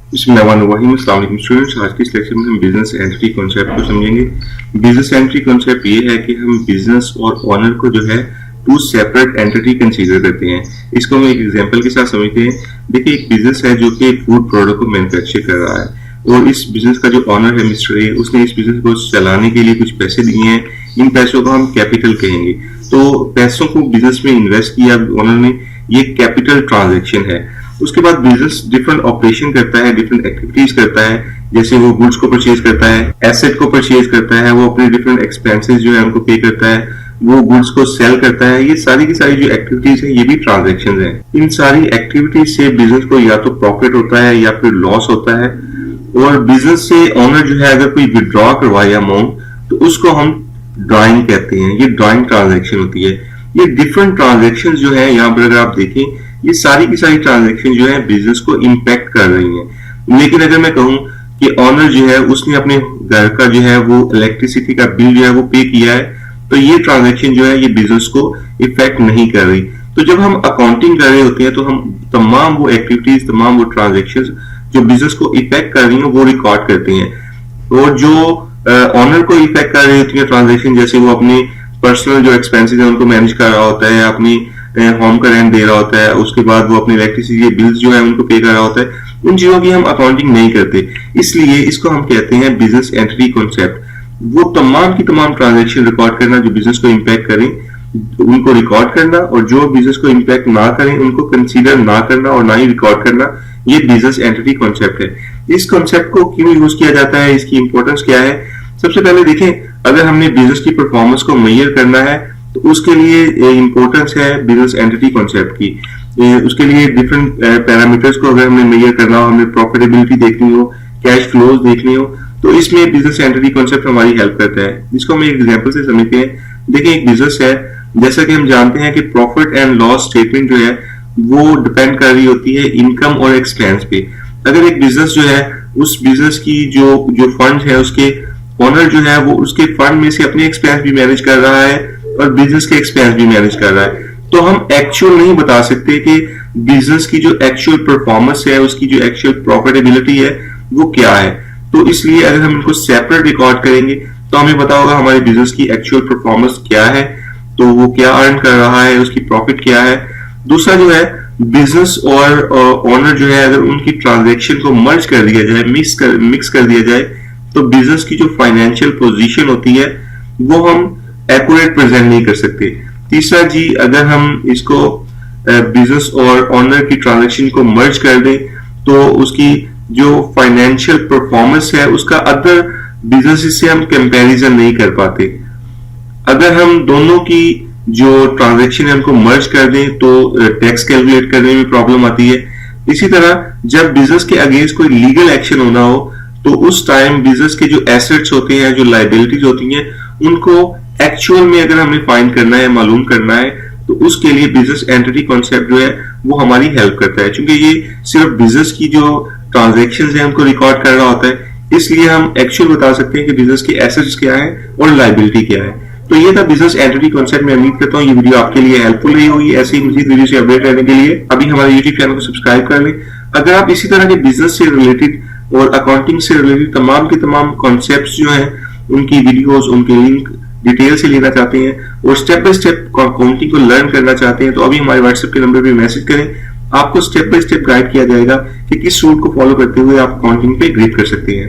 बिस्मिल्लाहिर्रहमानिर्रहीम। अस्सलाम वालेकुम स्टूडेंट्स, आज की इस लेक्चर में हम बिजनेस एंटिटी कॉन्सेप्ट को समझेंगे। बिजनेस एंटिटी कॉन्सेप्ट ये है कि हम बिजनेस और ओनर को जो है टू सेपरेट एंटिटी कंसीडर करते हैं। इसको हम एक एग्जांपल के साथ समझते हैं। देखिए, एक बिजनेस है जो कि फूड प्रोडक्ट को मैन्युफैक्चर कर रहा है और इस बिजनेस का जो ओनर है मिस्टर ए, उसने इस बिजनेस को चलाने के लिए कुछ पैसे दिए हैं। इन पैसों को हम कैपिटल कहेंगे। तो पैसों को बिजनेस में इन्वेस्ट किया ओनर ने, ये कैपिटल ट्रांजेक्शन है। उसके बाद बिजनेस डिफरेंट ऑपरेशन करता है, डिफरेंट एक्टिविटीज करता है, जैसे वो गुड्स को परचेज करता है, एसेट को परचेज करता है, वो अपने डिफरेंट एक्सपेंसेस जो है उनको पे करता है, वो गुड्स को सेल करता है। ये सारी की सारी जो एक्टिविटीज है ये भी ट्रांजेक्शन है। इन सारी एक्टिविटीज से बिजनेस को या तो प्रॉफिट होता है या फिर लॉस होता है। और बिजनेस से ओनर जो है अगर कोई विड्रॉ करवाए अमाउंट तो उसको हम ड्राइंग कहते हैं। ये ड्राइंग ट्रांजेक्शन होती है। ये डिफरेंट ट्रांजेक्शन जो है यहाँ पर अगर आप देखें, ये सारी की सारी ट्रांजैक्शन जो है बिजनेस को इम्पैक्ट कर रही हैं। लेकिन अगर मैं कहूं कि ऑनर जो है उसने अपने घर का जो है वो इलेक्ट्रिसिटी का बिल जो है वो पे किया है, तो ये ट्रांजैक्शन जो है ये बिजनेस को इफेक्ट नहीं कर रही। तो जब हम अकाउंटिंग कर रहे होते हैं तो हम तमाम वो एक्टिविटीज, तमाम वो ट्रांजेक्शन जो बिजनेस को इफेक्ट कर रही है वो रिकॉर्ड करते हैं। और जो ऑनर को इफेक्ट कर रही होती है ट्रांजेक्शन, जैसे वो अपने पर्सनल जो एक्सपेंसेस है उनको मैनेज कर रहा होता है, अपनी होम का रेंट दे रहा होता है, उसके बाद वो अपने इलेक्ट्रिसिटी बिल्स जो है उनको पे कर रहा होता है, उन चीजों की हम अकाउंटिंग नहीं करते। इसलिए इसको हम कहते हैं बिजनेस एंटिटी कॉन्सेप्ट। वो तमाम की तमाम ट्रांजैक्शन रिकॉर्ड करना जो बिजनेस को इम्पैक्ट करें उनको रिकॉर्ड करना, और जो बिजनेस को इम्पैक्ट ना करें उनको कंसीडर ना करना और ना ही रिकॉर्ड करना, ये बिजनेस एंटिटी कॉन्सेप्ट है। इस कॉन्सेप्ट को क्यों यूज किया जाता है, इसकी इंपॉर्टेंस क्या है? सबसे पहले देखें, अगर हमने बिजनेस की परफॉर्मेंस को मेजर करना है तो उसके लिए इंपॉर्टेंस है बिजनेस एंटिटी कॉन्सेप्ट की। उसके लिए डिफरेंट पैरामीटर्स को अगर हमें मेजर करना हो, हमें प्रॉफिटेबिलिटी देखनी हो, कैश फ्लोज देखनी हो, तो इसमें बिजनेस एंटिटी कॉन्सेप्ट हमारी हेल्प करता है। इसको हम एक एग्जांपल से समझते हैं। देखिए, एक बिजनेस है, जैसा कि हम जानते हैं कि प्रॉफिट एंड लॉस स्टेटमेंट जो है वो डिपेंड कर रही होती है इनकम और एक्सपेंस पे। अगर एक बिजनेस जो है, उस बिजनेस की जो फंड है, उसके ओनर जो है वो उसके फंड में से अपने एक्सपेंस भी मैनेज कर रहा है और बिजनेस के एक्सपेंस भी मैनेज कर रहा है, तो हम एक्चुअल नहीं बता सकते कि बिजनेस की जो एक्चुअल परफॉर्मेंस है, उसकी जो एक्चुअल प्रॉफिटेबिलिटी है वो क्या है। तो इसलिए अगर हम इनको सेपरेट रिकॉर्ड करेंगे तो हमें पता होगा हमारे बिजनेस की एक्चुअल परफॉर्मेंस क्या है, तो वो क्या अर्न कर रहा है, उसकी प्रॉफिट क्या है। दूसरा जो है, बिजनेस और ओनर जो है अगर उनकी ट्रांजेक्शन को मर्ज कर दिया जाए, मिक्स कर दिया जाए, तो बिजनेस की जो फाइनेंशियल पोजीशन होती है वो हम एक्यूरेट प्रेजेंट नहीं कर सकते। तीसरा जी, अगर हम इसको बिजनेस और ओनर की ट्रांजैक्शन को मर्ज कर दें तो उसकी जो फाइनेंशियल परफॉर्मेंस है उसका अदर बिजनेस से हम कंपैरिजन नहीं कर पाते। अगर हम दोनों की जो ट्रांजैक्शन है उनको मर्ज कर दें तो टैक्स कैलकुलेट करने में प्रॉब्लम आती है। इसी तरह जब बिजनेस के अगेंस्ट कोई लीगल एक्शन होना हो तो उस टाइम बिजनेस के जो एसेट्स होते हैं, जो लाइबिलिटीज होती हैं, उनको एक्चुअल में अगर हमें फाइंड करना है, मालूम करना है, तो उसके लिए बिजनेस एंटिटी कॉन्सेप्ट जो है वो हमारी हेल्प करता है। क्योंकि ये सिर्फ बिजनेस की जो ट्रांजैक्शंस है उनको रिकॉर्ड कर रहा होता है, इसलिए हम एक्चुअल बता सकते हैं कि बिजनेस की एसेट्स क्या है और लाइबिलिटी क्या है। तो ये था बिजनेस एंटिटी कॉन्सेप्ट। मैं उम्मीद करता हूँ ये वीडियो आपके लिए हेल्पफुल रही होगी। ऐसे ही मजीद वीडियो से अपडेट रहने के लिए अभी हमारे यूट्यूब चैनल को सब्सक्राइब कर लें। अगर आप इसी तरह के बिजनेस से रिलेटेड और अकाउंटिंग से रिलेटेड तमाम के तमाम कॉन्सेप्ट्स जो हैं उनकी वीडियोस, उनके लिंक डिटेल से लेना चाहते हैं और स्टेप बाय स्टेप अकाउंटिंग को लर्न करना चाहते हैं, तो अभी हमारे व्हाट्सएप के नंबर पे मैसेज करें। आपको स्टेप बाय स्टेप गाइड किया जाएगा कि किस रूट को फॉलो करते हुए आप अकाउंटिंग पे ग्रेड कर सकते हैं।